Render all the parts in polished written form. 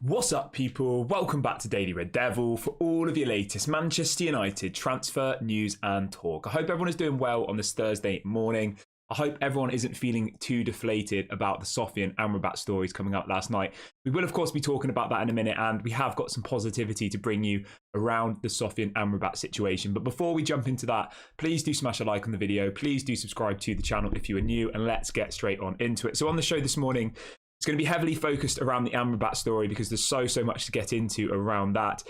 What's up, people? Welcome back to Daily Red Devil for all of your latest Manchester United transfer news and talk. I hope everyone is doing well on this Thursday morning. I hope everyone isn't feeling too deflated about the Sofyan Amrabat stories coming out last night. We will, of course, be talking about that in a minute, and we have got some positivity to bring you around the Sofyan Amrabat situation. But before we jump into that, please do smash a like on the video. Please do subscribe to the channel if you are new, and let's get straight on into it. So on the show this morning, it's going to be heavily focused around the Amrabat story because there's so much to get into around that.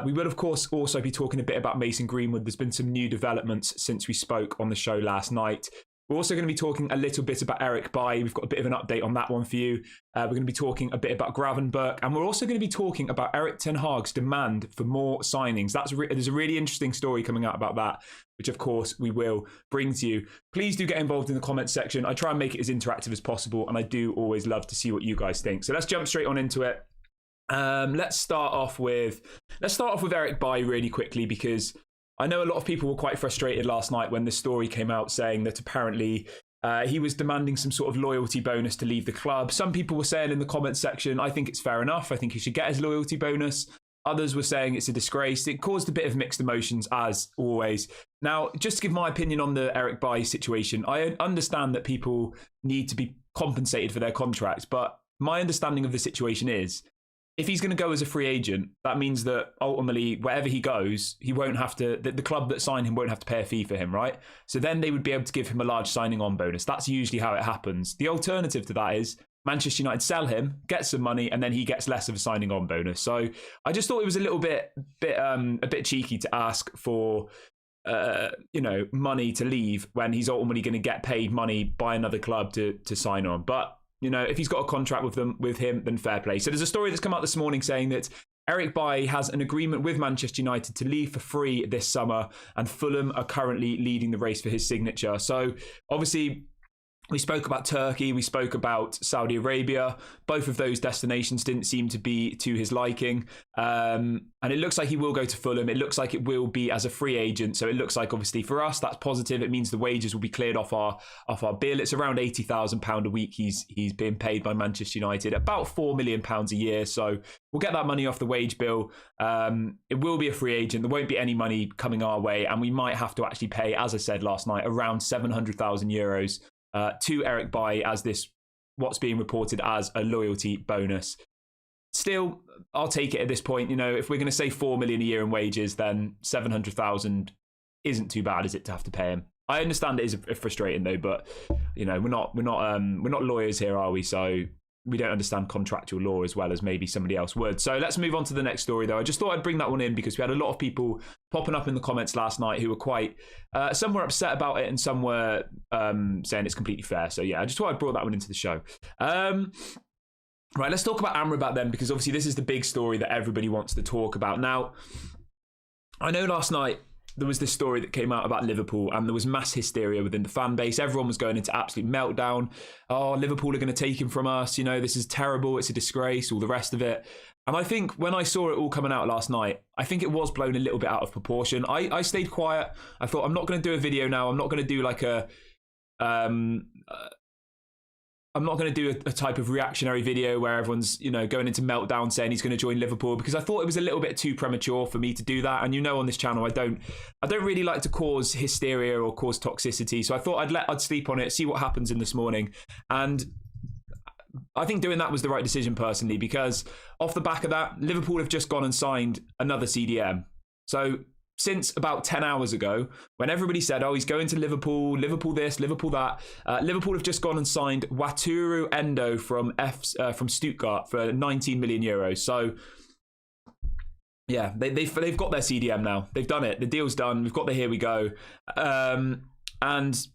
We will, of course, also be talking a bit about Mason Greenwood. There's been some new developments since we spoke on the show last night. We're also going to be talking a little bit about Eric Bailly. We've got a bit of an update on that one for you. We're going to be talking a bit about Gravenberch, and we're also going to be talking about Erik ten Hag's demand for more signings. There's a really interesting story coming out about that, which of course we will bring to you. Please do get involved in the comments section. I try and make it as interactive as possible, and I do always love to see what you guys think. So let's jump straight on into it. Let's start off with Eric Bailly really quickly, because I know a lot of people were quite frustrated last night when this story came out saying that apparently he was demanding some sort of loyalty bonus to leave the club. Some people were saying in the comments section, I think it's fair enough. I think he should get his loyalty bonus. Others were saying it's a disgrace. It caused a bit of mixed emotions, as always. Now, just to give my opinion on the Eric Bailly situation, I understand that people need to be compensated for their contracts, but my understanding of the situation is, if he's going to go as a free agent, that means that ultimately, wherever he goes, he won't have to, the club that signed him won't have to pay a fee for him, right? So then they would be able to give him a large signing on bonus. That's usually how it happens. The alternative to that is Manchester United sell him, get some money, and then he gets less of a signing on bonus. So I just thought it was a little bit cheeky to ask for money to leave when he's ultimately going to get paid money by another club to sign on. But if he's got a contract with him, then fair play. So there's a story that's come out this morning saying that Eric Bailly has an agreement with Manchester United to leave for free this summer, and Fulham are currently leading the race for his signature. So obviously, we spoke about Turkey, we spoke about Saudi Arabia. Both of those destinations didn't seem to be to his liking. And it looks like he will go to Fulham. It looks like it will be as a free agent. So it looks like, obviously, for us, that's positive. It means the wages will be cleared off our bill. It's around £80,000 a week he's being paid by Manchester United, about £4 million a year. So we'll get that money off the wage bill. It will be a free agent. There won't be any money coming our way. And we might have to actually pay, as I said last night, around €700,000 to Eric Bailly as what's being reported as a loyalty bonus. Still, I'll take it at this point. If we're going to say 4 million a year in wages, then 700,000 isn't too bad, is it, to have to pay him? I understand it is frustrating though, but we're not lawyers here, are we? So we don't understand contractual law as well as maybe somebody else would. So let's move on to the next story, though. I just thought I'd bring that one in because we had a lot of people popping up in the comments last night who were quite, some were upset about it and some were saying it's completely fair. So yeah, I just thought I'd brought that one into the show. Right, let's talk about Amrabat then, because obviously this is the big story that everybody wants to talk about. Now, I know last night there was this story that came out about Liverpool and there was mass hysteria within the fan base. Everyone was going into absolute meltdown. Oh, Liverpool are going to take him from us. This is terrible. It's a disgrace, all the rest of it. And I think when I saw it all coming out last night, I think it was blown a little bit out of proportion. I stayed quiet. I thought, I'm not going to do a video now. I'm not going to do like I'm not going to do a type of reactionary video where everyone's, going into meltdown saying he's going to join Liverpool, because I thought it was a little bit too premature for me to do that. And on this channel, I don't really like to cause hysteria or cause toxicity. So I thought I'd sleep on it, see what happens in this morning. And I think doing that was the right decision personally, because off the back of that, Liverpool have just gone and signed another CDM. So since about 10 hours ago, when everybody said, oh, he's going to Liverpool, Liverpool this, Liverpool that, Liverpool have just gone and signed Wataru Endo from Stuttgart for 19 million euros. So yeah, they've got their CDM now. They've done it. The deal's done. We've got the here we go. And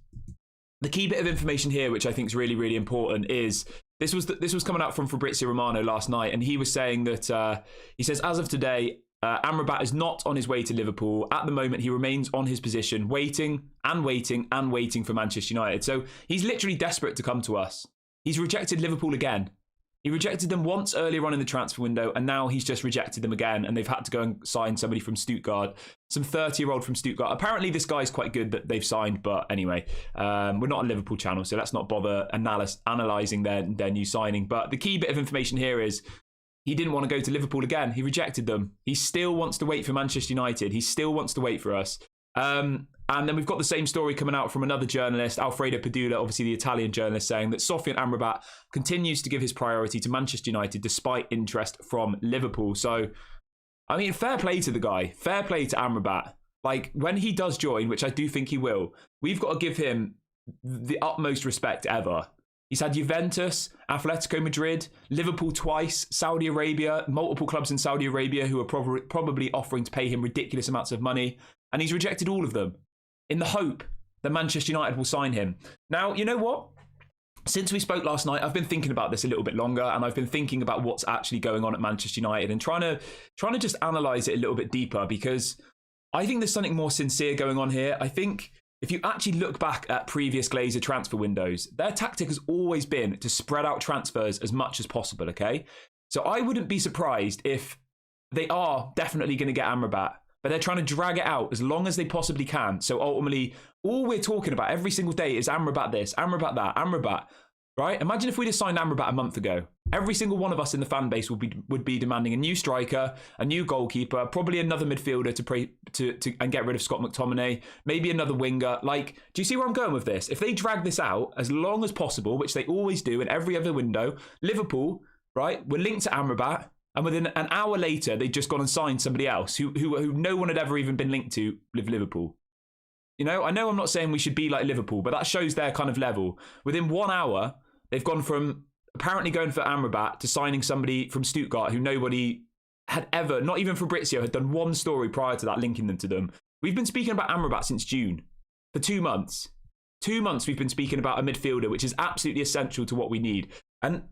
the key bit of information here, which I think is really, really important, is this was coming out from Fabrizio Romano last night, and he was saying that he says, as of today, Amrabat is not on his way to Liverpool. At the moment, he remains on his position, waiting and waiting and waiting for Manchester United. So he's literally desperate to come to us. He's rejected Liverpool again. He rejected them once earlier on in the transfer window, and now he's just rejected them again, and they've had to go and sign somebody from Stuttgart, some 30-year-old from Stuttgart. Apparently, this guy's quite good that they've signed, but anyway, we're not a Liverpool channel, so let's not bother analysing their new signing. But the key bit of information here is he didn't want to go to Liverpool again. He rejected them. He still wants to wait for Manchester United. He still wants to wait for us. And then we've got the same story coming out from another journalist, Alfredo Padula, obviously the Italian journalist, saying that Sofyan Amrabat continues to give his priority to Manchester United despite interest from Liverpool. So, I mean, fair play to the guy. Fair play to Amrabat. Like, when he does join, which I do think he will, we've got to give him the utmost respect ever. He's had Juventus, Atletico Madrid, Liverpool twice, Saudi Arabia, multiple clubs in Saudi Arabia who are probably offering to pay him ridiculous amounts of money. And he's rejected all of them in the hope that Manchester United will sign him. Now, you know what? Since we spoke last night, I've been thinking about this a little bit longer, and I've been thinking about what's actually going on at Manchester United and trying to just analyse it a little bit deeper, because I think there's something more sincere going on here. I think if you actually look back at previous Glazer transfer windows, their tactic has always been to spread out transfers as much as possible, okay? So I wouldn't be surprised if they are definitely going to get Amrabat, but they're trying to drag it out as long as they possibly can. So ultimately, all we're talking about every single day is Amrabat this, Amrabat that, Amrabat, right? Imagine if we'd have signed Amrabat a month ago. Every single one of us in the fan base would be demanding a new striker, a new goalkeeper, probably another midfielder to and get rid of Scott McTominay, maybe another winger. Like, do you see where I'm going with this? If they drag this out as long as possible, which they always do in every other window, Liverpool, right, were linked to Amrabat, and within an hour later, they'd just gone and signed somebody else who no one had ever even been linked to with Liverpool. You know I'm not saying we should be like Liverpool, but that shows their kind of level. Within 1 hour, they've gone from apparently going for Amrabat to signing somebody from Stuttgart who nobody had ever, not even Fabrizio, had done one story prior to that linking them to them. We've been speaking about Amrabat since June. For 2 months. 2 months we've been speaking about a midfielder, which is absolutely essential to what we need. And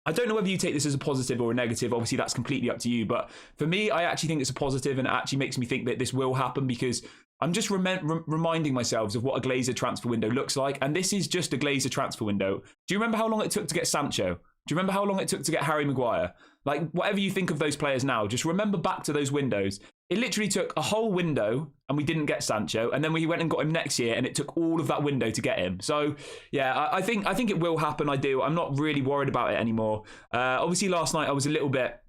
I don't know whether you take this as a positive or a negative. Obviously, that's completely up to you. But for me, I actually think it's a positive, and it actually makes me think that this will happen, because I'm just reminding myself of what a Glazer transfer window looks like. And this is just a Glazer transfer window. Do you remember how long it took to get Sancho? Do you remember how long it took to get Harry Maguire? Like, whatever you think of those players now, just remember back to those windows. It literally took a whole window and we didn't get Sancho. And then we went and got him next year, and it took all of that window to get him. So, yeah, I think it will happen. I do. I'm not really worried about it anymore. Obviously, last night I was a little bit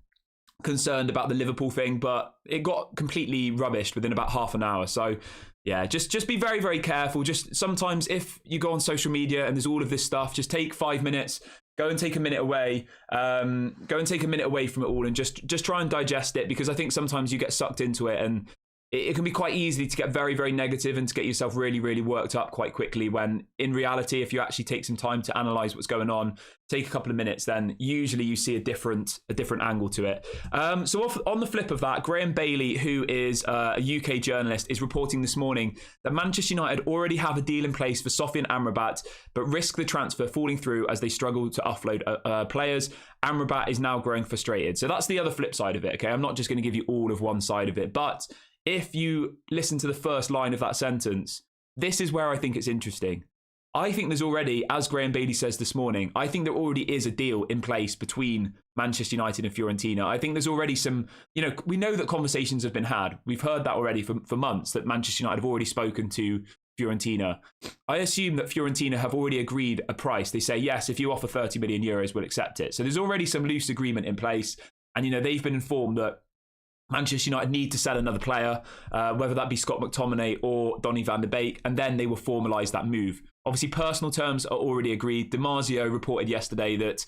concerned about the Liverpool thing, but it got completely rubbished within about half an hour. So, yeah, just be very, very careful. Just sometimes if you go on social media and there's all of this stuff, just take 5 minutes. Go and take a minute away. Go and take a minute away from it all, and just try and digest it, because I think sometimes you get sucked into it, and it can be quite easy to get very, very negative and to get yourself really, really worked up quite quickly, when in reality, if you actually take some time to analyse what's going on, take a couple of minutes, then usually you see a different angle to it. So on the flip of that, Graham Bailey, who is a UK journalist, is reporting this morning that Manchester United already have a deal in place for Sofyan Amrabat, but risk the transfer falling through as they struggle to offload players. Amrabat is now growing frustrated. So that's the other flip side of it, okay? I'm not just going to give you all of one side of it, but if you listen to the first line of that sentence, this is where I think it's interesting. I think there's already, as Graham Bailey says this morning, I think there already is a deal in place between Manchester United and Fiorentina. I think there's already some, we know that conversations have been had. We've heard that already for months, that Manchester United have already spoken to Fiorentina. I assume that Fiorentina have already agreed a price. They say, yes, if you offer 30 million euros, we'll accept it. So there's already some loose agreement in place. And, they've been informed that Manchester United need to sell another player, whether that be Scott McTominay or Donny van de Beek, and then they will formalise that move. Obviously, personal terms are already agreed. DiMarzio reported yesterday that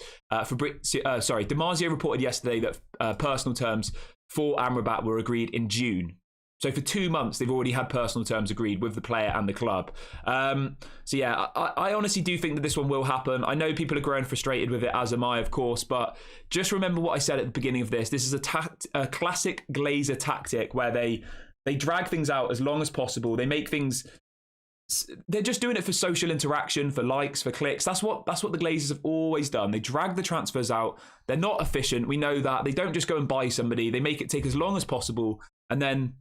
personal terms for Amrabat were agreed in June. So for 2 months, they've already had personal terms agreed with the player and the club. So yeah, I honestly do think that this one will happen. I know people are growing frustrated with it, as am I, of course. But just remember what I said at the beginning of this. This is a classic Glazer tactic where they drag things out as long as possible. They make things... They're just doing it for social interaction, for likes, for clicks. That's what the Glazers have always done. They drag the transfers out. They're not efficient. We know that. They don't just go and buy somebody. They make it take as long as possible, and then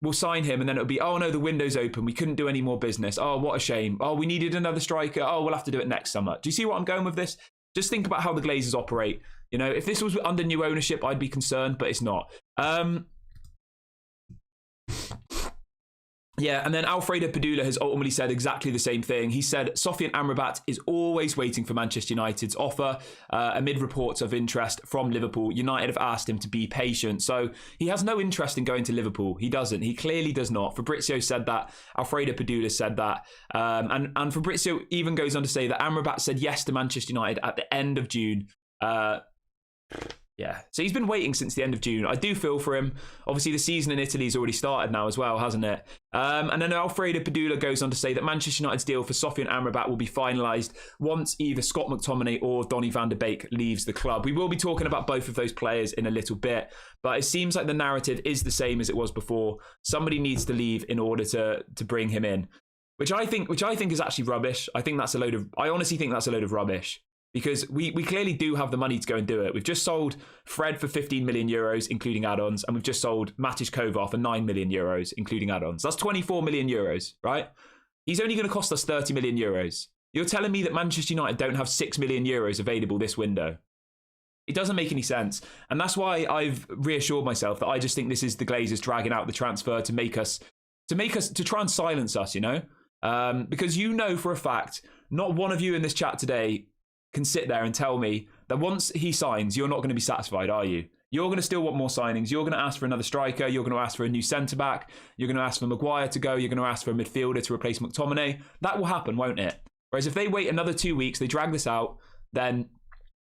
we'll sign him, and then it'll be, oh no, the window's open. We couldn't do any more business. Oh, what a shame. Oh, we needed another striker. Oh, we'll have to do it next summer. Do you see what I'm going with this? Just think about how the Glazers operate. If this was under new ownership, I'd be concerned, but it's not. Yeah, and then Alfredo Padula has ultimately said exactly the same thing. He said Sofyan Amrabat is always waiting for Manchester United's offer. Amid reports of interest from Liverpool, United have asked him to be patient. So he has no interest in going to Liverpool. He doesn't. He clearly does not. Fabrizio said that. Alfredo Padula said that. And Fabrizio even goes on to say that Amrabat said yes to Manchester United at the end of June. Yeah, so he's been waiting since the end of June. I do feel for him. Obviously, the season in Italy has already started now as well, hasn't it? And then Alfredo Padula goes on to say that Manchester United's deal for Sofyan Amrabat will be finalised once either Scott McTominay or Donny van der Beek leaves the club. We will be talking about both of those players in a little bit, but it seems like the narrative is the same as it was before. Somebody needs to leave in order to bring him in, which I think is actually rubbish. I honestly think that's a load of rubbish. Because we clearly do have the money to go and do it. We've just sold Fred for 15 million euros, including add-ons, and we've just sold Matis Kovar for 9 million euros, including add-ons. That's 24 million euros, right? He's only going to cost us 30 million euros. You're telling me that Manchester United don't have 6 million euros available this window? It doesn't make any sense. And that's why I've reassured myself that I just think this is the Glazers dragging out the transfer to try and silence us, you know? Because you know for a fact, not one of you in this chat today can sit there and tell me that once he signs, you're not going to be satisfied, are you? You're going to still want more signings. You're going to ask for another striker. You're going to ask for a new centre-back. You're going to ask for Maguire to go. You're going to ask for a midfielder to replace McTominay. That will happen, won't it? Whereas if they wait another 2 weeks, they drag this out, then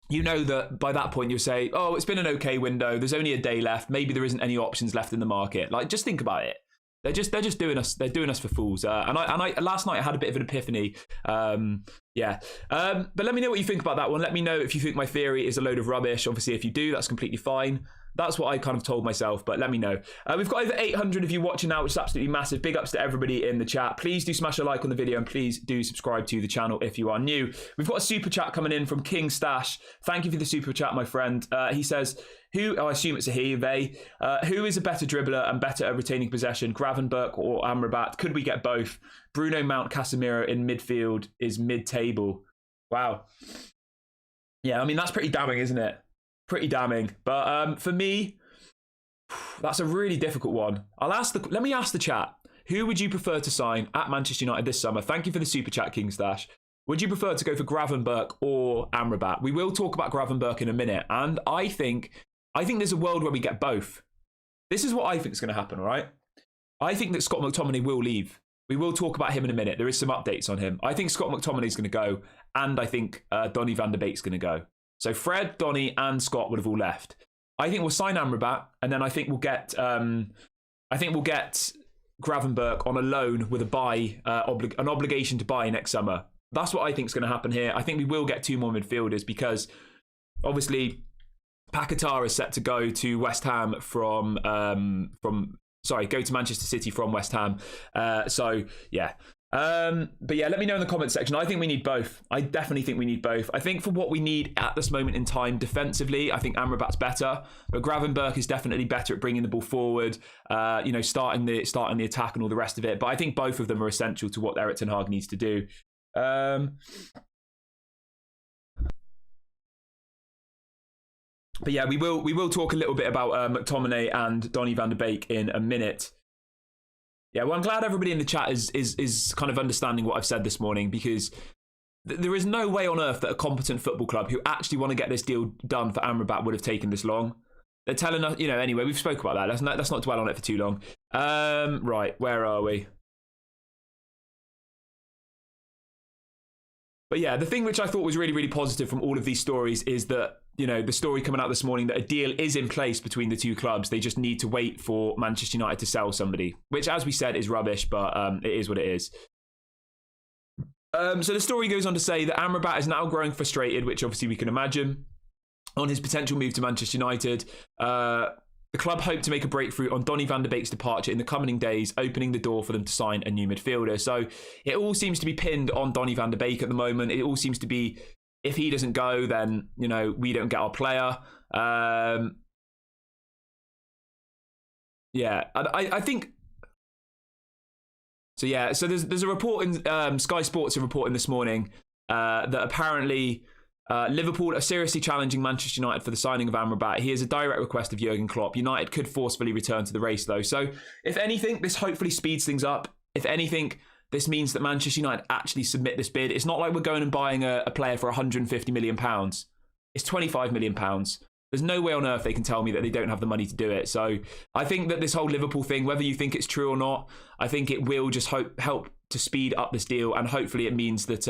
you know that by that point you'll say, oh, it's been an okay window. There's only a day left. Maybe there isn't any options left in the market. Like, just think about it. They're just doing us. They're doing us for fools. And I last night I had a bit of an epiphany. Yeah. But let me know what you think about that one. Let me know if you think my theory is a load of rubbish. Obviously, if you do, that's completely fine. That's what I kind of told myself, but let me know. We've got over 800 of you watching now, which is absolutely massive. Big ups to everybody in the chat. Please do smash a like on the video and please do subscribe to the channel if you are new. We've got a super chat coming in from King Stash. Thank you for the super chat, my friend. He says, I assume it's a he, they, who is a better dribbler and better at retaining possession, Gravenberch or Amrabat? Could we get both? Bruno Mount Casemiro in midfield is mid-table. Wow. Yeah, I mean, that's pretty damning, isn't it? Pretty damning. But for me, that's a really difficult one. Let me ask the chat. Who would you prefer to sign at Manchester United this summer? Thank you for the super chat, King Stash. Would you prefer to go for Gravenberch or Amrabat? We will talk about Gravenberch in a minute. And I think there's a world where we get both. This is what I think is going to happen, all right? I think that Scott McTominay will leave. We will talk about him in a minute. There is some updates on him. I think Scott McTominay is going to go, and I think Donny van der Beek is going to go. So Fred, Donny, and Scott would have all left. I think we'll sign Amrabat, and then I think we'll get Gravenberch on a loan with a buy, an obligation to buy next summer. That's what I think is going to happen here. I think we will get two more midfielders because obviously Paquetá is set to go to West Ham go to Manchester City from West Ham. So yeah. But yeah, let me know in the comment section. I think we need both. I definitely think we need both. I think for what we need at this moment in time defensively, I think Amrabat's better, but Gravenberch is definitely better at bringing the ball forward, starting the attack and all the rest of it. But I think both of them are essential to what Erik ten Hag needs to do. But yeah, we will talk a little bit about McTominay and Donny van der Beek in a minute. Yeah, well, I'm glad everybody in the chat is kind of understanding what I've said this morning, because there is no way on earth that a competent football club who actually want to get this deal done for Amrabat would have taken this long. They're telling us, anyway, we've spoke about that. Let's not dwell on it for too long. Right, where are we? But yeah, the thing which I thought was really, really positive from all of these stories is that, the story coming out this morning that a deal is in place between the two clubs. They just need to wait for Manchester United to sell somebody, which, as we said, is rubbish, but it is what it is. So the story goes on to say that Amrabat is now growing frustrated, which obviously we can imagine, on his potential move to Manchester United. The club hope to make a breakthrough on Donny van der Beek's departure in the coming days, opening the door for them to sign a new midfielder. So it all seems to be pinned on Donny van der Beek at the moment. It all seems to be, if he doesn't go, then, we don't get our player. Yeah, I think... So yeah, so there's a report in Sky Sports are reporting this morning that apparently Liverpool are seriously challenging Manchester United for the signing of Amrabat. He is a direct request of Jurgen Klopp. United could forcefully return to the race, though. So, if anything, this hopefully speeds things up. If anything, this means that Manchester United actually submit this bid. It's not like we're going and buying a player for £150 million. It's £25 million. There's no way on earth they can tell me that they don't have the money to do it. So I think that this whole Liverpool thing, whether you think it's true or not, I think it will just help to speed up this deal, and hopefully it means that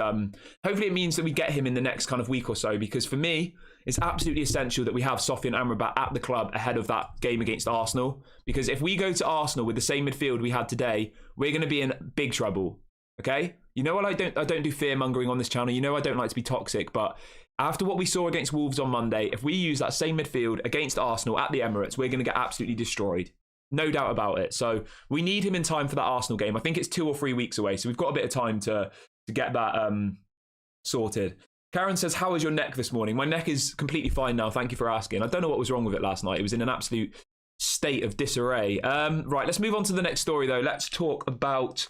we get him in the next kind of week or so. Because for me, it's absolutely essential that we have Sofyan Amrabat at the club ahead of that game against Arsenal. Because if we go to Arsenal with the same midfield we had today, we're going to be in big trouble. Okay, you know what? I don't do fear mongering on this channel. You know I don't like to be toxic, but after what we saw against Wolves on Monday, if we use that same midfield against Arsenal at the Emirates, we're going to get absolutely destroyed. No doubt about it. So we need him in time for that Arsenal game. I think it's 2 or 3 weeks away, so we've got a bit of time to get that sorted. Karen says, how is your neck this morning? My neck is completely fine now. Thank you for asking. I don't know what was wrong with it last night. It was in an absolute state of disarray. Right, let's move on to the next story, though. Let's talk about...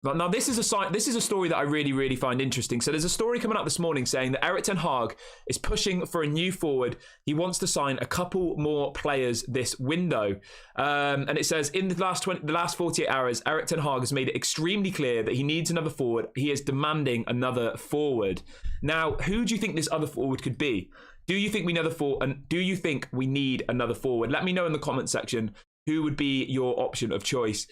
Now, this is a story that I really, really find interesting. So there's a story coming out this morning saying that Erik ten Hag is pushing for a new forward. He wants to sign a couple more players this window. And it says, in the last 48 hours, Erik ten Hag has made it extremely clear that he needs another forward. He is demanding another forward. Now, who do you think this other forward could be? Do you think we need another forward? Let me know in the comment section who would be your option of choice.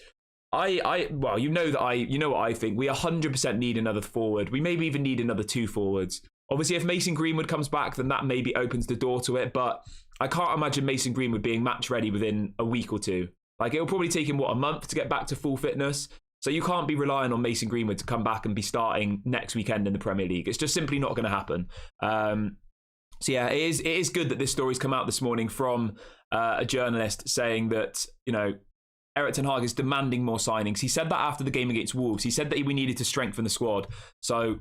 Well, you know what I think. We 100% need another forward. We maybe even need another 2 forwards. Obviously, if Mason Greenwood comes back, then that maybe opens the door to it. But I can't imagine Mason Greenwood being match ready within a week or 2. Like, it'll probably take him, a month to get back to full fitness. So you can't be relying on Mason Greenwood to come back and be starting next weekend in the Premier League. It's just simply not going to happen. So yeah, it is good that this story's come out this morning from a journalist saying that, Erik ten Hag is demanding more signings. He said that after the game against Wolves. He said that we needed to strengthen the squad. So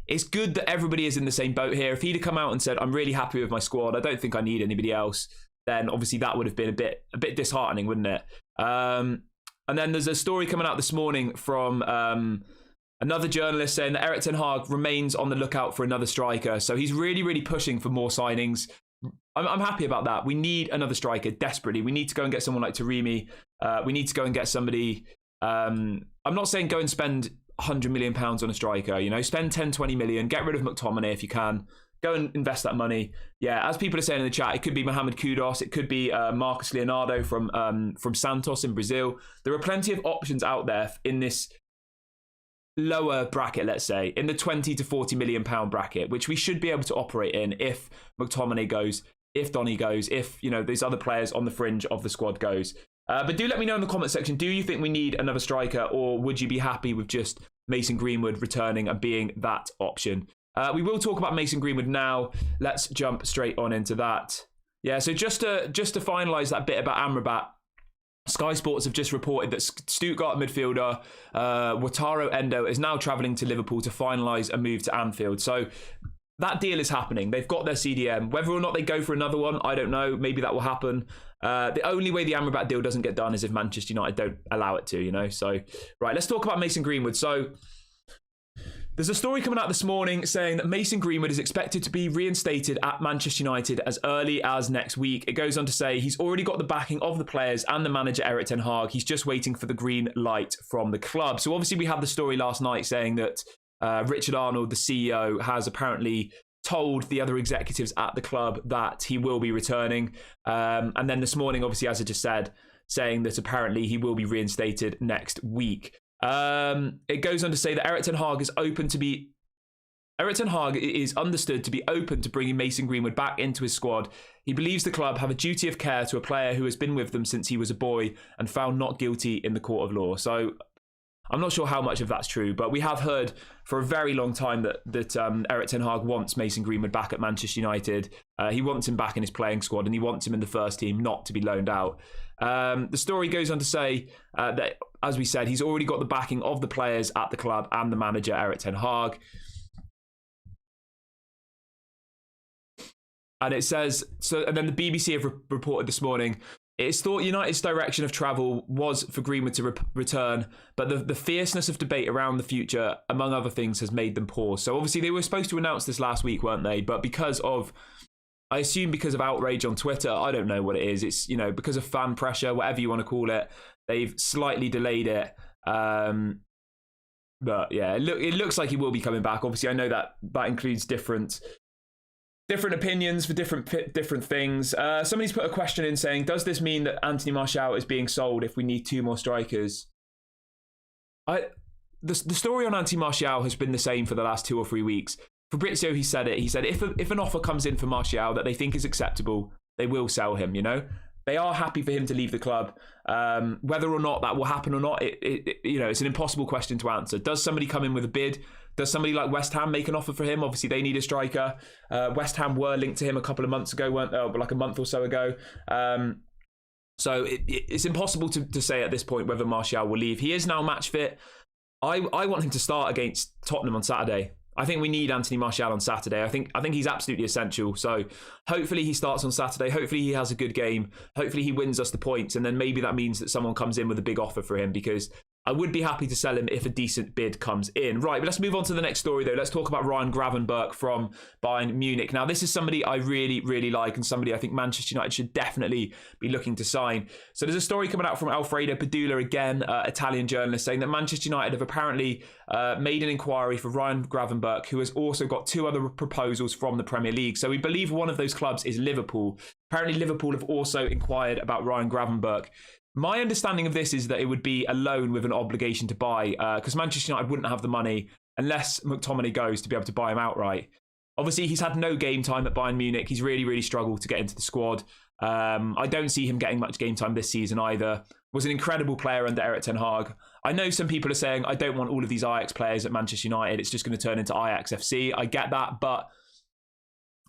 it's good that everybody is in the same boat here. If he'd have come out and said, I'm really happy with my squad, I don't think I need anybody else, then obviously that would have been a bit disheartening, wouldn't it? And then there's a story coming out this morning from another journalist saying that Erik ten Hag remains on the lookout for another striker. So he's really, really pushing for more signings. I'm happy about that. We need another striker desperately. We need to go and get someone like Taremi. We need to go and get somebody. I'm not saying go and spend £100 million on a striker. Spend 10, 20 million. Get rid of McTominay if you can. Go and invest that money. Yeah, as people are saying in the chat, it could be Mohamed Kudus. It could be Marcus Leonardo from Santos in Brazil. There are plenty of options out there in this lower bracket, let's say, in the 20 to 40 million pound bracket, which we should be able to operate in if McTominay goes, if Donny goes, if these other players on the fringe of the squad goes. But do let me know in the comment section, do you think we need another striker, or would you be happy with just Mason Greenwood returning and being that option? We will talk about Mason Greenwood now. Let's jump straight on into that. Yeah, so just to finalise that bit about Amrabat, Sky Sports have just reported that Stuttgart midfielder Wataru Endo is now travelling to Liverpool to finalise a move to Anfield. So that deal is happening. They've got their CDM. Whether or not they go for another one, I don't know. Maybe that will happen. The only way the Amrabat deal doesn't get done is if Manchester United don't allow it to, So, right, let's talk about Mason Greenwood. So there's a story coming out this morning saying that Mason Greenwood is expected to be reinstated at Manchester United as early as next week. It goes on to say he's already got the backing of the players and the manager, Erik ten Hag. He's just waiting for the green light from the club. So obviously we had the story last night saying that Richard Arnold, the CEO, has apparently told the other executives at the club that he will be returning. And then this morning, obviously, as I just said, saying that apparently he will be reinstated next week. It goes on to say that Erik ten Hag is understood to be open to bringing Mason Greenwood back into his squad. He believes the club have a duty of care to a player who has been with them since he was a boy and found not guilty in the court of law. So I'm not sure how much of that's true, but we have heard for a very long time that Erik ten Hag wants Mason Greenwood back at Manchester United. He wants him back in his playing squad, and he wants him in the first team, not to be loaned out. The story goes on to say that, as we said, he's already got the backing of the players at the club and the manager, Erik ten Hag. And it says, and then the BBC have reported this morning, It's thought United's direction of travel was for Greenwood to return, but the fierceness of debate around the future, among other things, has made them pause. So obviously they were supposed to announce this last week, weren't they? But I assume because of outrage on Twitter, I don't know what it is. It's, because of fan pressure, whatever you want to call it, they've slightly delayed it. But yeah, it looks like he will be coming back. Obviously, I know that includes different opinions for different things. Somebody's put a question in saying, does this mean that Anthony Martial is being sold if we need 2 more strikers? The story on Anthony Martial has been the same for the last 2 or 3 weeks. Fabrizio, he said it. He said if an offer comes in for Martial that they think is acceptable, they will sell him. They are happy for him to leave the club. Whether or not that will happen or not, it's an impossible question to answer. Does somebody come in with a bid? Does somebody like West Ham make an offer for him? Obviously, they need a striker. West Ham were linked to him a couple of months ago, weren't they? Like a month or so ago. So it's impossible to say at this point whether Martial will leave. He is now match fit. I want him to start against Tottenham on Saturday. I think we need Anthony Martial on Saturday. I think he's absolutely essential. So hopefully he starts on Saturday. Hopefully he has a good game. Hopefully he wins us the points. And then maybe that means that someone comes in with a big offer for him, because I would be happy to sell him if a decent bid comes in. Right, but let's move on to the next story, though. Let's talk about Ryan Gravenberch from Bayern Munich. Now, this is somebody I really, really like, and somebody I think Manchester United should definitely be looking to sign. So there's a story coming out from Alfredo Padula, again, Italian journalist, saying that Manchester United have apparently made an inquiry for Ryan Gravenberch, who has also got 2 other proposals from the Premier League. So we believe one of those clubs is Liverpool. Apparently Liverpool have also inquired about Ryan Gravenberch. My understanding of this is that it would be a loan with an obligation to buy, because Manchester United wouldn't have the money unless McTominay goes to be able to buy him outright. Obviously, he's had no game time at Bayern Munich. He's really, really struggled to get into the squad. I don't see him getting much game time this season either. Was an incredible player under Erik ten Hag. I know some people are saying, I don't want all of these Ajax players at Manchester United. It's just going to turn into Ajax FC. I get that, but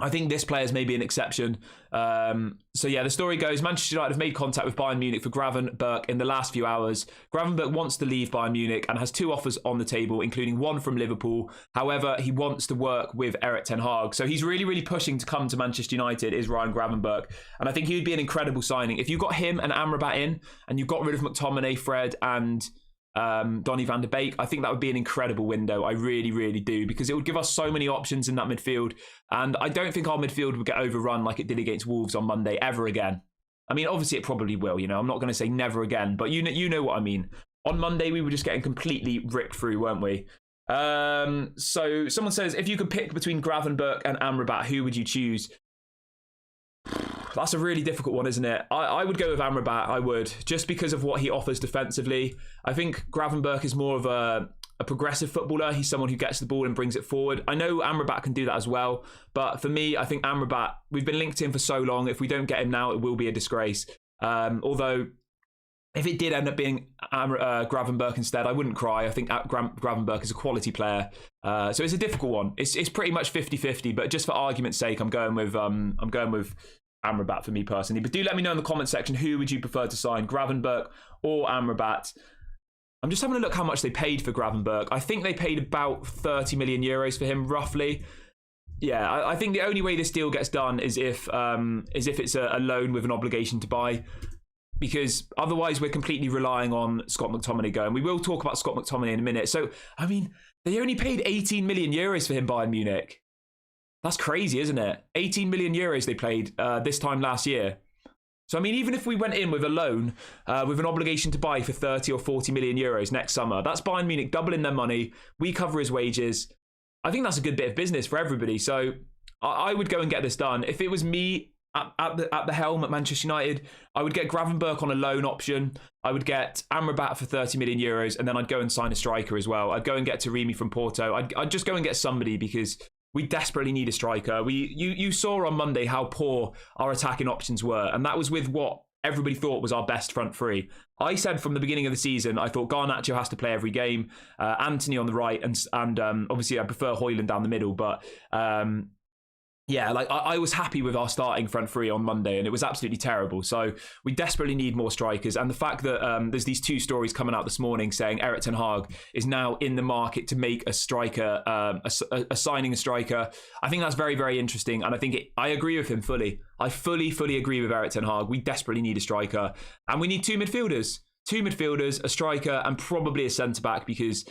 I think this player is maybe an exception. So yeah, the story goes, Manchester United have made contact with Bayern Munich for Gravenberch in the last few hours. Gravenberch wants to leave Bayern Munich and has 2 offers on the table, including one from Liverpool. However, he wants to work with Erik ten Hag. So he's really, really pushing to come to Manchester United, is Ryan Gravenberch. And I think he would be an incredible signing. If you got him and Amrabat in, and you got rid of McTominay, Fred, and Donny van de Beek, I think that would be an incredible window. I really, really do, because it would give us so many options in that midfield, and I don't think our midfield would get overrun like it did against Wolves on Monday ever again. I mean, obviously it probably will, I'm not going to say never again, but you know what I mean. On Monday we were just getting completely ripped through, weren't we? So someone says, if you could pick between Gravenberch and Amrabat, who would you choose? That's a really difficult one, isn't it? I would go with Amrabat, I would, just because of what he offers defensively. I think Gravenberch is more of a progressive footballer. He's someone who gets the ball and brings it forward. I know Amrabat can do that as well, but for me, I think Amrabat, we've been linked to him for so long. If we don't get him now, it will be a disgrace. Although, if it did end up being Gravenberch instead, I wouldn't cry. I think Gravenberch is a quality player. So it's a difficult one. It's pretty much 50-50, but just for argument's sake, I'm going with Amrabat for me personally. But do let me know in the comment section, who would you prefer to sign, Gravenberch or Amrabat? I'm just having a look how much they paid for Gravenberch. I think they paid about 30 million euros for him, roughly. Yeah, I think the only way this deal gets done is if it's a loan with an obligation to buy, because otherwise we're completely relying on Scott McTominay going. We will talk about Scott McTominay in a minute. So, I mean, they only paid 18 million euros for him, Bayern Munich. That's crazy, isn't it? 18 million euros they paid this time last year. So, I mean, even if we went in with a loan, with an obligation to buy for 30 or 40 million euros next summer, that's Bayern Munich doubling their money. We cover his wages. I think that's a good bit of business for everybody. So I would go and get this done. If it was me at the helm at Manchester United, I would get Gravenberch on a loan option. I would get Amrabat for 30 million euros, and then I'd go and sign a striker as well. I'd go and get Taremi from Porto. I'd just go and get somebody, because we desperately need a striker. You saw on Monday how poor our attacking options were, and that was with what everybody thought was our best front three. I said from the beginning of the season, I thought Garnacho has to play every game, Anthony on the right, and obviously I prefer Højlund down the middle, but yeah, like I was happy with our starting front three on Monday, and it was absolutely terrible. So we desperately need more strikers. And the fact that there's these two stories coming out this morning saying Erik ten Hag is now in the market to make a striker, signing a striker. I think that's very, very interesting. And I think I agree with him fully. I fully agree with Erik ten Hag. We desperately need a striker. And we need two midfielders, a striker, and probably a centre-back, because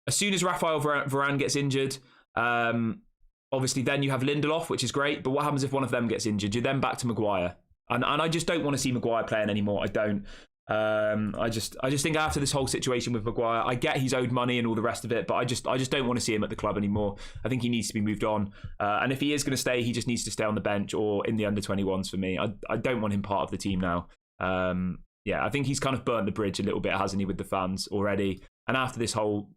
as soon as Raphael Varane gets injured, obviously, then you have Lindelof, which is great. But what happens if one of them gets injured? You're then back to Maguire. And I just don't want to see Maguire playing anymore. I don't. I just think after this whole situation with Maguire, I get he's owed money and all the rest of it, but I just don't want to see him at the club anymore. I think he needs to be moved on. And if he is going to stay, he just needs to stay on the bench or in the under-21s for me. I don't want him part of the team now. Yeah, I think he's kind of burnt the bridge a little bit, hasn't he, with the fans already? And after this whole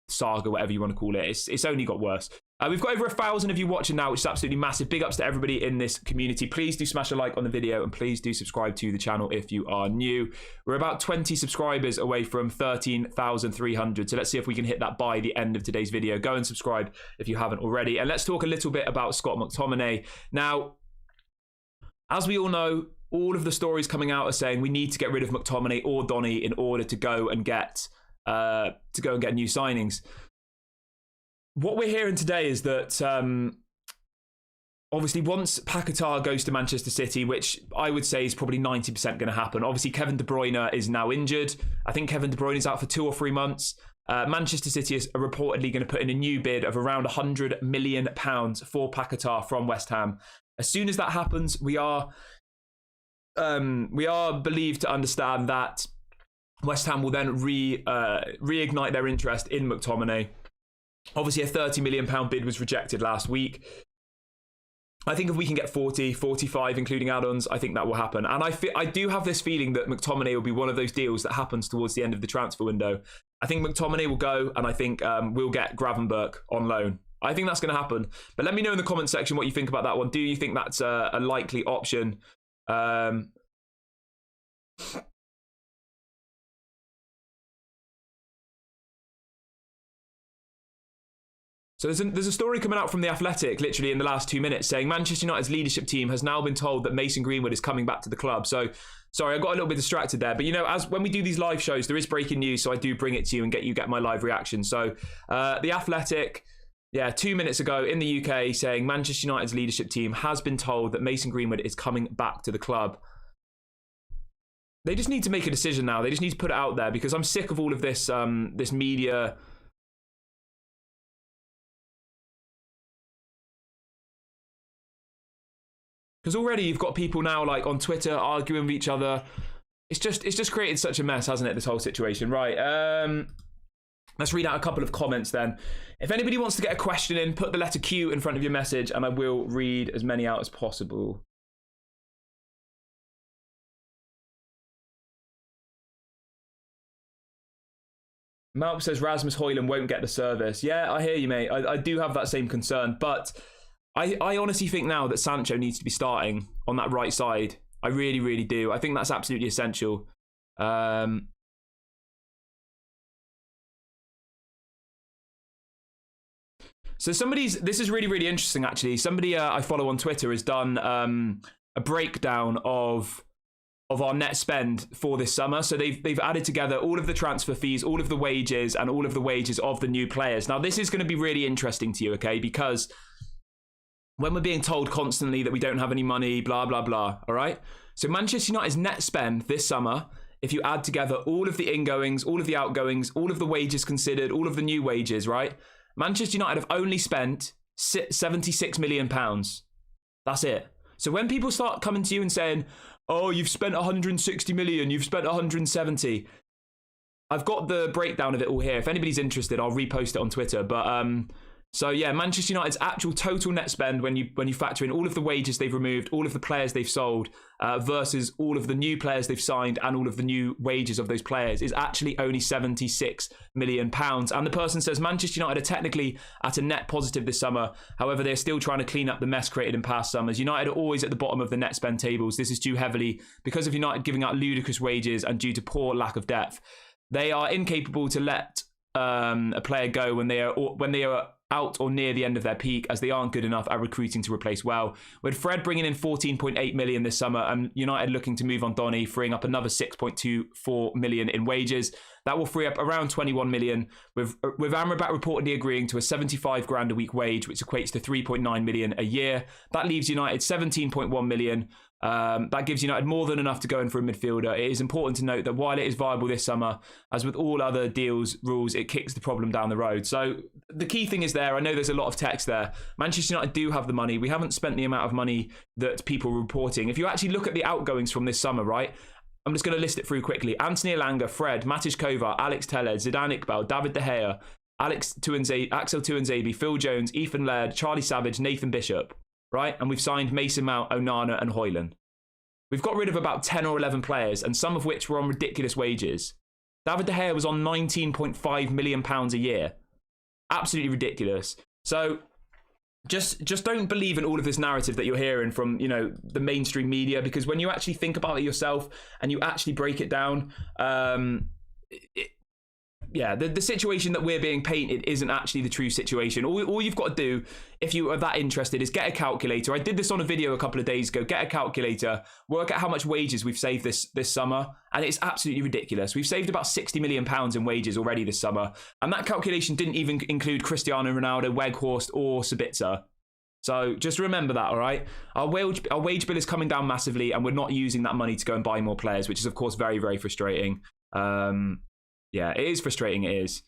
saga, whatever you want to call it, it's only got worse. We've got over 1,000 of you watching now, which is absolutely massive. Big ups to everybody in this community. Please do smash a like on the video, and please do subscribe to the channel if you are new. We're about 20 subscribers away from 13,300. So let's see if we can hit that by the end of today's video. Go and subscribe if you haven't already. And let's talk a little bit about Scott McTominay. Now, as we all know, all of the stories coming out are saying we need to get rid of McTominay or Donny in order to go and get new signings. What we're hearing today is that obviously once Paquetá goes to Manchester City, which I would say is probably 90% going to happen. Obviously, Kevin De Bruyne is now injured. I think Kevin De Bruyne is out for 2 or 3 months. Manchester City is reportedly going to put in a new bid of around £100 million for Paquetá from West Ham. As soon as that happens, we are believed to understand that West Ham will then reignite their interest in McTominay. Obviously, a £30 million bid was rejected last week. I think if we can get 40, 45, including add-ons, I think that will happen. And I do have this feeling that McTominay will be one of those deals that happens towards the end of the transfer window. I think McTominay will go, and I think we'll get Gravenberch on loan. I think that's going to happen. But let me know in the comment section what you think about that one. Do you think that's a likely option? So there's a story coming out from The Athletic literally in the last 2 minutes saying Manchester United's leadership team has now been told that Mason Greenwood is coming back to the club. So, sorry, I got a little bit distracted there. But, you know, when we do these live shows, there is breaking news, so I do bring it to you and get my live reaction. So, The Athletic, 2 minutes ago in the UK saying Manchester United's leadership team has been told that Mason Greenwood is coming back to the club. They just need to make a decision now. They just need to put it out there, because I'm sick of all of this this media. Because already you've got people now like on Twitter arguing with each other. It's just created such a mess, hasn't it, this whole situation? Right. Let's read out a couple of comments then. If anybody wants to get a question in, put the letter Q in front of your message and I will read as many out as possible. Malp says Rasmus Højlund won't get the service. Yeah, I hear you, mate. I do have that same concern, but I honestly think now that Sancho needs to be starting on that right side. I really, really do. I think that's absolutely essential. So this is really, really interesting, actually. Somebody I follow on Twitter has done a breakdown of our net spend for this summer. So they've added together all of the transfer fees, all of the wages, and all of the wages of the new players. Now, this is going to be really interesting to you, okay? Because when we're being told constantly that we don't have any money, blah, blah, blah, all right? So Manchester United's net spend this summer, if you add together all of the ingoings, all of the outgoings, all of the wages considered, all of the new wages, right? Manchester United have only spent £76 million. That's it. So when people start coming to you and saying, oh, you've spent 160 million, you've spent 170, I've got the breakdown of it all here. If anybody's interested, I'll repost it on Twitter. But so yeah, Manchester United's actual total net spend when you factor in all of the wages they've removed, all of the players they've sold, versus all of the new players they've signed and all of the new wages of those players is actually only £76 million. And the person says Manchester United are technically at a net positive this summer. However, they're still trying to clean up the mess created in past summers. United are always at the bottom of the net spend tables. This is due heavily because of United giving out ludicrous wages and due to poor lack of depth. They are incapable to let a player go when they are out or near the end of their peak, as they aren't good enough at recruiting to replace well. With Fred bringing in 14.8 million this summer and United looking to move on Donny, freeing up another 6.24 million in wages, that will free up around 21 million, with Amrabat reportedly agreeing to a 75 grand a week wage, which equates to 3.9 million a year. That leaves United 17.1 million. That gives United more than enough to go in for a midfielder. It is important to note that while it is viable this summer, as with all other deals rules, it kicks the problem down the road. So the key thing is there. I know there's a lot of text there. Manchester United do have the money. We haven't spent the amount of money that people are reporting. If you actually look at the outgoings from this summer, right? I'm just going to list it through quickly. Anthony Elanga, Fred, Matic Kovar, Alex Tellez, Zidane Iqbal, David De Gea, Axel Tuanzebe, Phil Jones, Ethan Laird, Charlie Savage, Nathan Bishop, right? And we've signed Mason Mount, Onana and Højlund. We've got rid of about 10 or 11 players, and some of which were on ridiculous wages. David De Gea was on £19.5 million a year. Absolutely ridiculous. So just don't believe in all of this narrative that you're hearing from, you know, the mainstream media, because when you actually think about it yourself and you actually break it down, the situation that we're being painted isn't actually the true situation. All you've got to do, if you are that interested, is get a calculator. I did this on a video a couple of days ago. Get a calculator, work out how much wages we've saved this summer, and it's absolutely ridiculous. We've saved about £60 million in wages already this summer, and that calculation didn't even include Cristiano Ronaldo, Weghorst, or Sabitzer. So just remember that, all right? Our wage bill is coming down massively, and we're not using that money to go and buy more players, which is, of course, very, very frustrating. Yeah, it is frustrating, it is.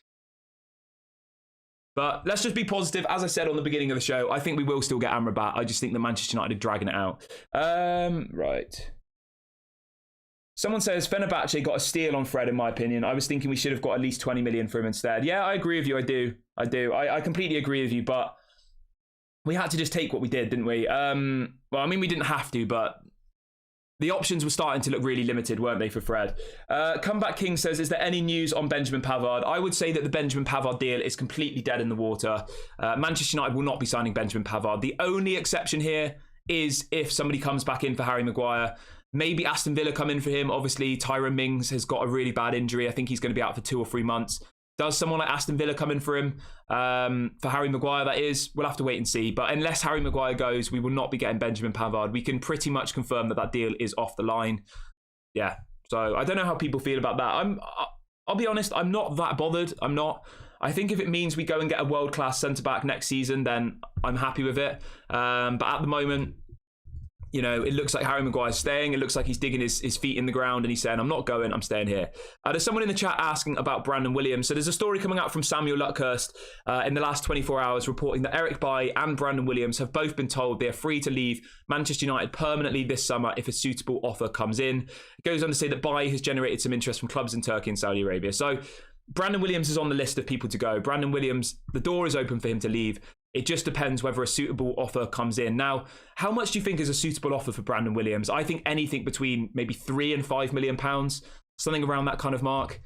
But let's just be positive. As I said on the beginning of the show, I think we will still get Amrabat. I just think that Manchester United are dragging it out. Right. Someone says, Fenerbahce got a steal on Fred, in my opinion. I was thinking we should have got at least 20 million for him instead. Yeah, I agree with you. I do. I completely agree with you, but we had to just take what we did, didn't we? Well, I mean, we didn't have to, but the options were starting to look really limited, weren't they, for Fred? Comeback King says, is there any news on Benjamin Pavard? I would say that the Benjamin Pavard deal is completely dead in the water. Manchester United will not be signing Benjamin Pavard. The only exception here is if somebody comes back in for Harry Maguire. Maybe Aston Villa come in for him. Obviously, Tyrone Mings has got a really bad injury. I think he's going to be out for 2 or 3 months. Does someone like Aston Villa come in for him? For Harry Maguire, that is. We'll have to wait and see. But unless Harry Maguire goes, we will not be getting Benjamin Pavard. We can pretty much confirm that deal is off the line. Yeah. So I don't know how people feel about that. I'll be honest, I'm not that bothered. I'm not. I think if it means we go and get a world-class centre-back next season, then I'm happy with it. But at the moment, you know, it looks like Harry Maguire's staying. It looks like he's digging his feet in the ground and he's saying, I'm not going, I'm staying here. There's someone in the chat asking about Brandon Williams. So there's a story coming out from Samuel Luckhurst in the last 24 hours reporting that Eric Bailly and Brandon Williams have both been told they are free to leave Manchester United permanently this summer if a suitable offer comes in. It goes on to say that Bailly has generated some interest from clubs in Turkey and Saudi Arabia. So Brandon Williams is on the list of people to go. Brandon Williams, the door is open for him to leave. It just depends whether a suitable offer comes in. Now, how much do you think is a suitable offer for Brandon Williams? I think anything between maybe £3 and £5 million, something around that kind of mark.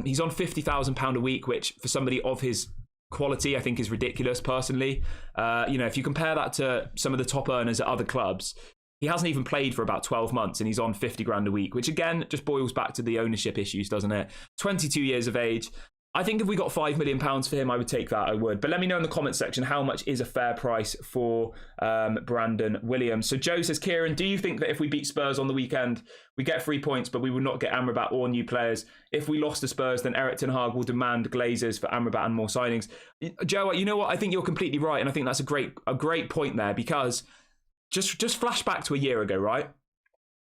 He's on £50,000 a week, which for somebody of his quality, I think is ridiculous personally. You know, if you compare that to some of the top earners at other clubs, he hasn't even played for about 12 months and he's on 50 grand a week, which again, just boils back to the ownership issues, doesn't it? 22 years of age. I think if we got £5 million for him, I would take that, I would. But let me know in the comment section how much is a fair price for Brandon Williams. So Joe says, Kieran, do you think that if we beat Spurs on the weekend, we get 3 points, but we will not get Amrabat or new players? If we lost to Spurs, then Erik ten Hag will demand Glazers for Amrabat and more signings. Joe, you know what? I think you're completely right. And I think that's a great point there, because just flash back to a year ago, right?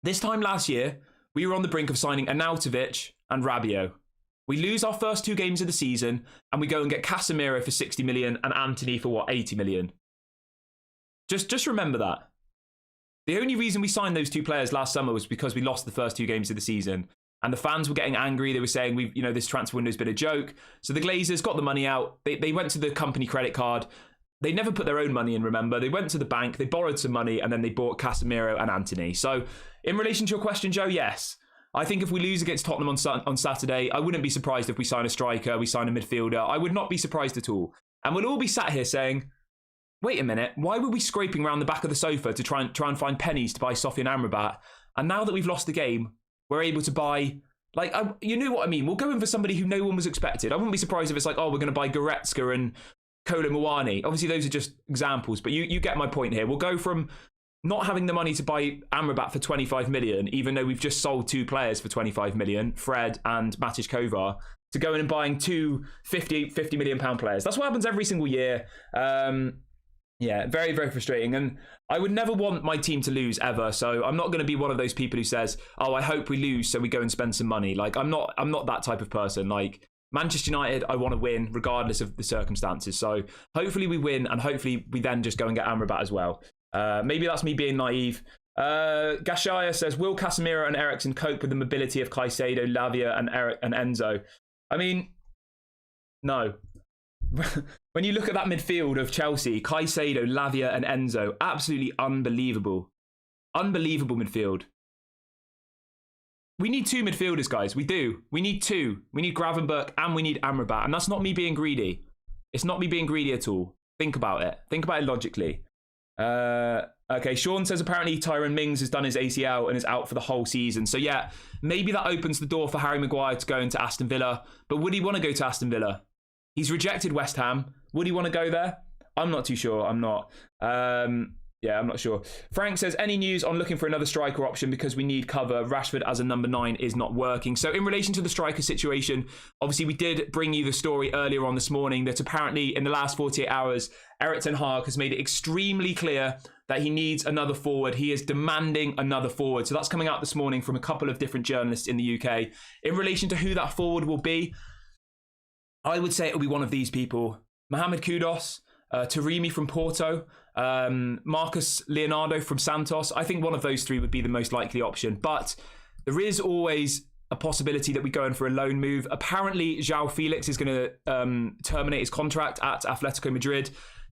This time last year, we were on the brink of signing Arnautovic and Rabiot. We lose our first 2 games of the season and we go and get Casemiro for 60 million and Anthony for 80 million. Just remember that. The only reason we signed those 2 players last summer was because we lost the first 2 games of the season. And the fans were getting angry. They were saying, this transfer window's been a joke. So the Glazers got the money out. They went to the company credit card. They never put their own money in, remember. They went to the bank, they borrowed some money, and then they bought Casemiro and Anthony. So in relation to your question, Joe, yes. I think if we lose against Tottenham on Saturday, I wouldn't be surprised if we sign a striker, we sign a midfielder. I would not be surprised at all. And we'll all be sat here saying, wait a minute, why were we scraping around the back of the sofa to try and find pennies to buy Sofyan Amrabat? And now that we've lost the game, we're able to buy, you know what I mean? We'll go in for somebody who no one was expected. I wouldn't be surprised if it's like, oh, we're going to buy Goretzka and Kolo Muani. Obviously, those are just examples, but you get my point here. We'll go from not having the money to buy Amrabat for 25 million, even though we've just sold 2 players for 25 million, Fred and Matic Kovar, to going and buying 2 50 million pound players. That's what happens every single year. Yeah, very, very frustrating. And I would never want my team to lose ever. So I'm not going to be one of those people who says, oh, I hope we lose so we go and spend some money. Like, I'm not that type of person. Like, Manchester United, I want to win regardless of the circumstances. So hopefully we win, and hopefully we then just go and get Amrabat as well. Maybe that's me being naive. Gashaya says, will Casemiro and Eriksen cope with the mobility of Caicedo, Lavia and Enzo? I mean, no. When you look at that midfield of Chelsea, Caicedo, Lavia and Enzo, absolutely unbelievable. Unbelievable midfield. We need 2 midfielders, guys. We do. We need 2. We need Gravenberch and we need Amrabat. And that's not me being greedy. It's not me being greedy at all. Think about it. Think about it logically. Okay, Sean says apparently Tyrone Mings has done his ACL and is out for the whole season. So yeah, maybe that opens the door for Harry Maguire to go into Aston Villa. But would he want to go to Aston Villa? He's rejected West Ham. Would he want to go there? I'm not too sure. I'm not. Yeah, I'm not sure. Frank says, any news on looking for another striker option because we need cover? Rashford as a number 9 is not working. So in relation to the striker situation, obviously we did bring you the story earlier on this morning that apparently in the last 48 hours, Erik ten Hag has made it extremely clear that he needs another forward. He is demanding another forward. So that's coming out this morning from a couple of different journalists in the UK. In relation to who that forward will be, I would say it will be one of these people. Mohamed Kudus, Taremi from Porto, Marcus Leonardo from Santos. I think one of those 3 would be the most likely option. But there is always a possibility that we go in for a loan move. Apparently, João Felix is going to terminate his contract at Atletico Madrid.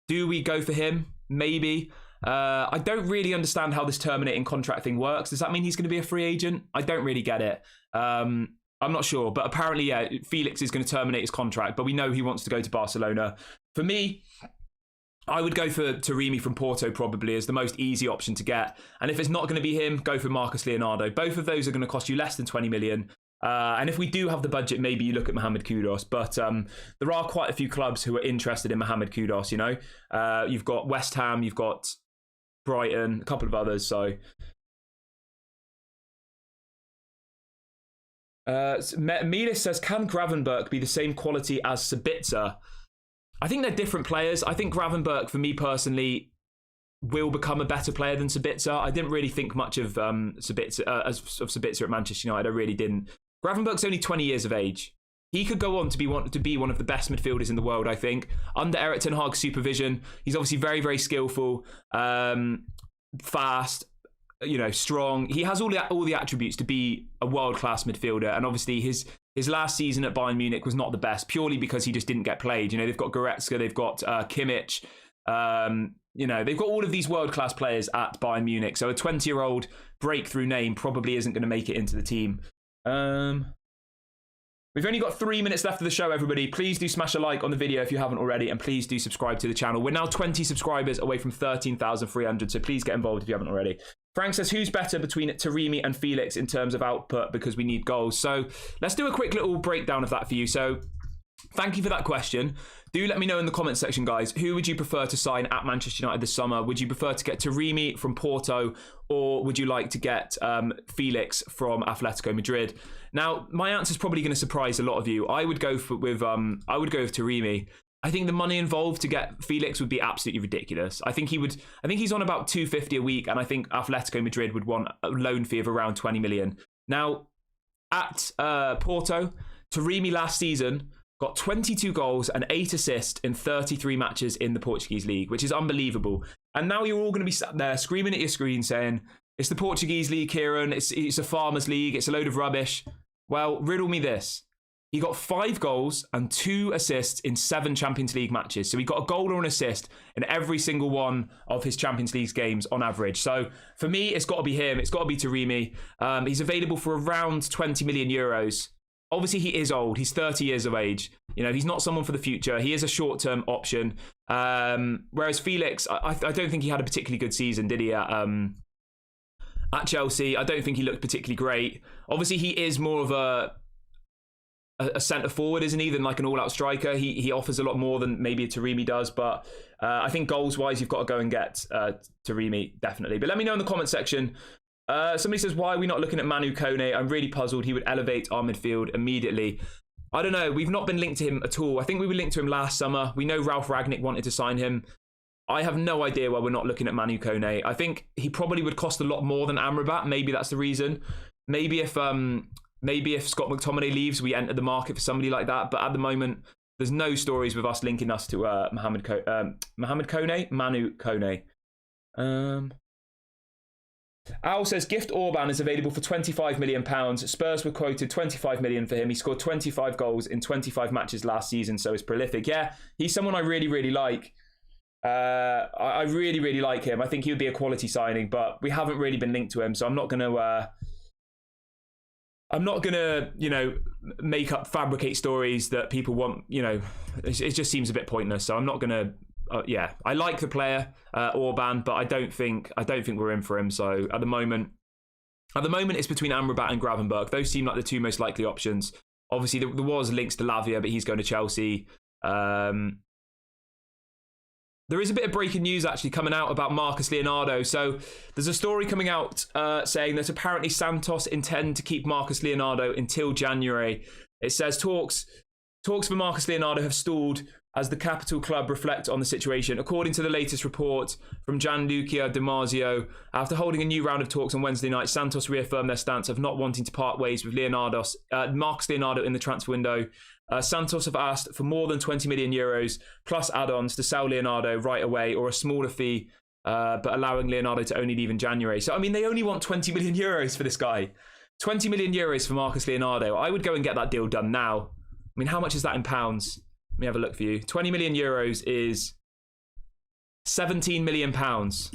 Do we go for him? Maybe. I don't really understand how this terminating contract thing works. Does that mean he's going to be a free agent? I don't really get it. I'm not sure, but apparently, yeah, Felix is going to terminate his contract, but we know he wants to go to Barcelona. For me, I would go for Taremi from Porto probably as the most easy option to get. And if it's not going to be him, go for Marcus Leonardo. Both of those are going to cost you less than 20 million. And if we do have the budget, maybe you look at Mohamed Kudus. But there are quite a few clubs who are interested in Mohamed Kudus, you know. You've got West Ham, you've got Brighton, a couple of others, so... Milis says, can Gravenberch be the same quality as Sabitzer? I think they're different players. I think Gravenberch, for me personally, will become a better player than Sabitzer. I didn't really think much of Sabitzer at Manchester United. I really didn't. Gravenberch's only 20 years of age. He could go on to be one of the best midfielders in the world, I think. Under Erik ten Hag's supervision, he's obviously very, very skillful, fast, you know, strong. He has all the attributes to be a world-class midfielder. And obviously his last season at Bayern Munich was not the best, purely because he just didn't get played. You know, they've got Goretzka, they've got Kimmich. You know, they've got all of these world-class players at Bayern Munich. So a 20-year-old breakthrough name probably isn't going to make it into the team. We've only got 3 minutes left of the show, everybody. Please do smash a like on the video if you haven't already, and please do subscribe to the channel. We're now 20 subscribers away from 13,300, so please get involved if you haven't already. Frank says, who's better between Taremi and Felix in terms of output because we need goals? So let's do a quick little breakdown of that for you. So thank you for that question. Do let me know in the comments section, guys. Who would you prefer to sign at Manchester United this summer? Would you prefer to get Taremi from Porto, or would you like to get Felix from Atletico Madrid? Now, my answer is probably going to surprise a lot of you. I would go with Taremi. I think the money involved to get Felix would be absolutely ridiculous. I think he's on about 250 a week, and I think Atletico Madrid would want a loan fee of around 20 million. Now, at Porto, Taremi last season got 22 goals and 8 assists in 33 matches in the Portuguese league, which is unbelievable. And now you're all going to be sat there screaming at your screen saying, it's the Portuguese league, Kieran, it's a farmers league, it's a load of rubbish. Well, riddle me this. He got 5 goals and 2 assists in 7 Champions League matches. So he got a goal or an assist in every single one of his Champions League games on average. So for me, it's got to be him. It's got to be Taremi. He's available for around 20 million euros. Obviously, he is old. He's 30 years of age. You know, he's not someone for the future. He is a short-term option. Whereas Felix, I don't think he had a particularly good season, did he, at Chelsea? I don't think he looked particularly great. Obviously, he is more of a a centre forward, isn't he, than like an all-out striker. He offers a lot more than maybe a Taremi does, but I think goals-wise, you've got to go and get Taremi, definitely. But let me know in the comment section. Somebody says, why are we not looking at Manu Kone? I'm really puzzled. He would elevate our midfield immediately. I don't know. We've not been linked to him at all. I think we were linked to him last summer. We know Ralph Ragnick wanted to sign him. I have no idea why we're not looking at Manu Kone. I think he probably would cost a lot more than Amrabat. Maybe that's the reason. Maybe if Scott McTominay leaves, we enter the market for somebody like that. But at the moment, there's no stories with us linking us to Manu Kone. Al says, Gift Orban is available for £25 million. Spurs were quoted 25 million for him. He scored 25 goals in 25 matches last season, so he's prolific. Yeah, he's someone I really, really like. I really, really like him. I think he would be a quality signing, but we haven't really been linked to him, so I'm not gonna make up, fabricate stories that people want. It just seems a bit pointless. So I'm not gonna. I like the player Orban, but I don't think we're in for him. So at the moment, it's between Amrabat and Gravenberch. Those seem like the two most likely options. Obviously, there was links to Lavia, but he's going to Chelsea. There is a bit of breaking news actually coming out about Marcus Leonardo. So there's a story coming out saying that apparently Santos intend to keep Marcus Leonardo until January. It says talks for Marcus Leonardo have stalled as the capital club reflect on the situation. According to the latest report from Gianluca Di Marzio, after holding a new round of talks on Wednesday night, Santos reaffirmed their stance of not wanting to part ways with Marcus Leonardo in the transfer window. Santos have asked for more than 20 million euros plus add-ons to sell Leonardo right away, or a smaller fee, but allowing Leonardo to only leave in January. So, I mean, they only want 20 million euros for this guy. 20 million euros for Marcus Leonardo. I would go and get that deal done now. I mean, how much is that in pounds? Let me have a look for you. 20 million euros is 17 million pounds.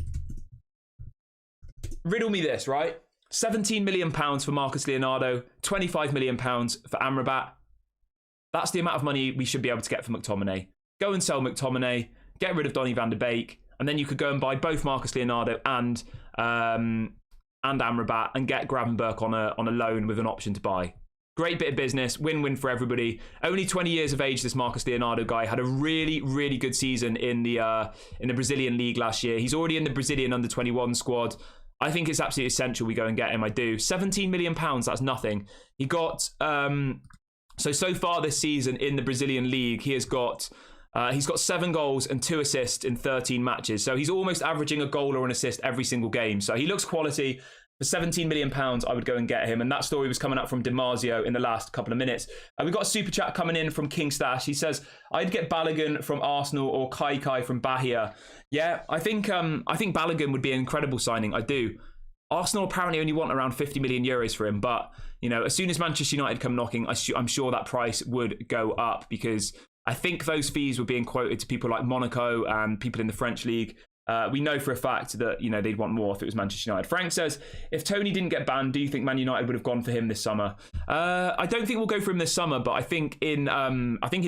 Riddle me this, right? 17 million pounds for Marcus Leonardo, 25 million pounds for Amrabat. That's the amount of money we should be able to get for McTominay. Go and sell McTominay, get rid of Donny van de Beek, and then you could go and buy both Marcus Leonardo and Amrabat and get Gravenberch on a loan with an option to buy. Great bit of business, win-win for everybody. Only 20 years of age, this Marcus Leonardo guy. Had a really, really good season in the Brazilian league last year. He's already in the Brazilian under-21 squad. I think it's absolutely essential we go and get him. I do. 17 million pounds, that's nothing. He got so far this season in the Brazilian league, he's got 7 goals and 2 assists in 13 matches. So he's almost averaging a goal or an assist every single game. So he looks quality. For 17 million pounds, I would go and get him. And that story was coming up from Di Marzio in the last couple of minutes. We've got a super chat coming in from King Stash. He says, I'd get Balogun from Arsenal or Kai from Bahia. Yeah, I think Balogun would be an incredible signing. I do. Arsenal apparently only want around 50 million euros for him. But, as soon as Manchester United come knocking, I'm sure that price would go up, because I think those fees were being quoted to people like Monaco and people in the French league. We know for a fact that they'd want more if it was Manchester United. Frank says, if Tony didn't get banned, do you think Man United would have gone for him this summer? I don't think we'll go for him this summer, but I think in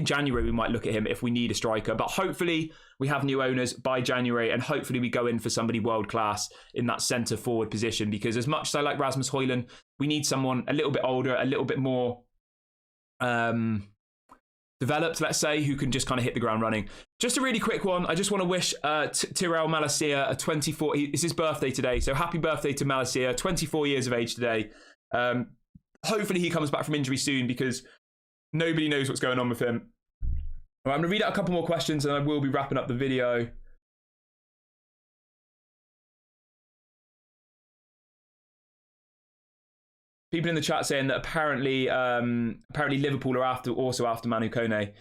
January we might look at him if we need a striker. But hopefully we have new owners by January, and hopefully we go in for somebody world class in that centre forward position. Because as much as I like Rasmus Højlund, we need someone a little bit older, a little bit more developed, let's say, who can just kind of hit the ground running. Just a really quick one. I just want to wish Tyrell Malacia a 24. It's his birthday today, so happy birthday to Malacia. 24 years of age today. Hopefully he comes back from injury soon, because nobody knows what's going on with him. Well, I'm going to read out a couple more questions and I will be wrapping up the video. People in the chat saying that apparently Liverpool are also after Manu Kone.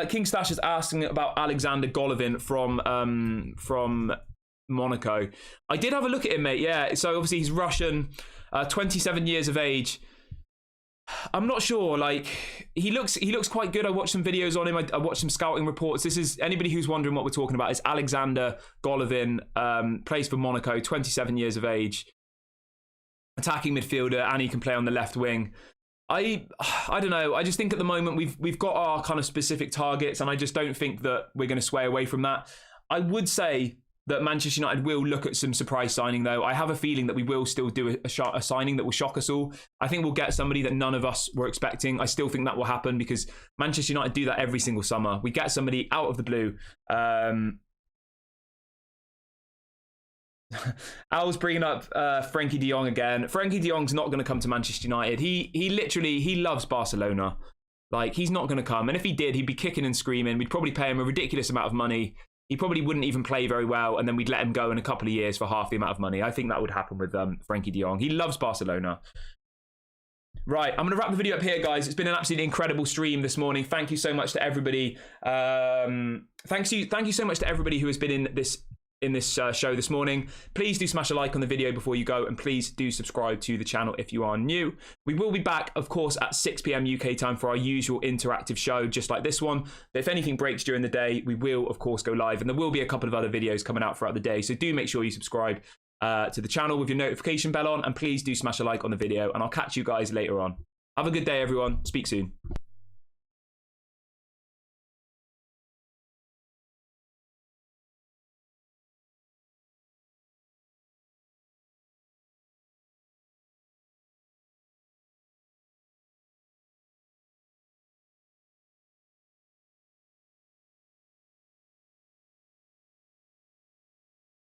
King Stash is asking about Alexander Golovin from Monaco. I did have a look at him, mate. Yeah, so obviously he's Russian, 27 years of age. I'm not sure. Like, he looks quite good. I watched some videos on him. I watched some scouting reports. This is, anybody who's wondering what we're talking about, is Alexander Golovin, plays for Monaco, 27 years of age. Attacking midfielder, and he can play on the left wing. I don't know. I just think at the moment we've got our kind of specific targets, and I just don't think that we're going to sway away from that. I would say that Manchester United will look at some surprise signing, though. I have a feeling that we will still do a signing that will shock us all. I think we'll get somebody that none of us were expecting. I still think that will happen because Manchester United do that every single summer. We get somebody out of the blue. Al's bringing up Frankie de Jong again. Frankie de Jong's not going to come to Manchester United. He loves Barcelona. Like, he's not going to come. And if he did, he'd be kicking and screaming. We'd probably pay him a ridiculous amount of money. He probably wouldn't even play very well, and then we'd let him go in a couple of years for half the amount of money. I think that would happen with Frankie de Jong. He loves Barcelona. Right, I'm going to wrap the video up here, guys. It's been an absolutely incredible stream this morning. Thank you so much to everybody. Thank you so much to everybody who has been in this show this morning. Please do smash a like on the video before you go, and please do subscribe to the channel if you are new. We will be back, of course, at 6 p.m. UK time for our usual interactive show, just like this one. But if anything breaks during the day, we will, of course, go live, and there will be a couple of other videos coming out throughout the day. So do make sure you subscribe to the channel with your notification bell on, and please do smash a like on the video, and I'll catch you guys later on. Have a good day, everyone. Speak soon.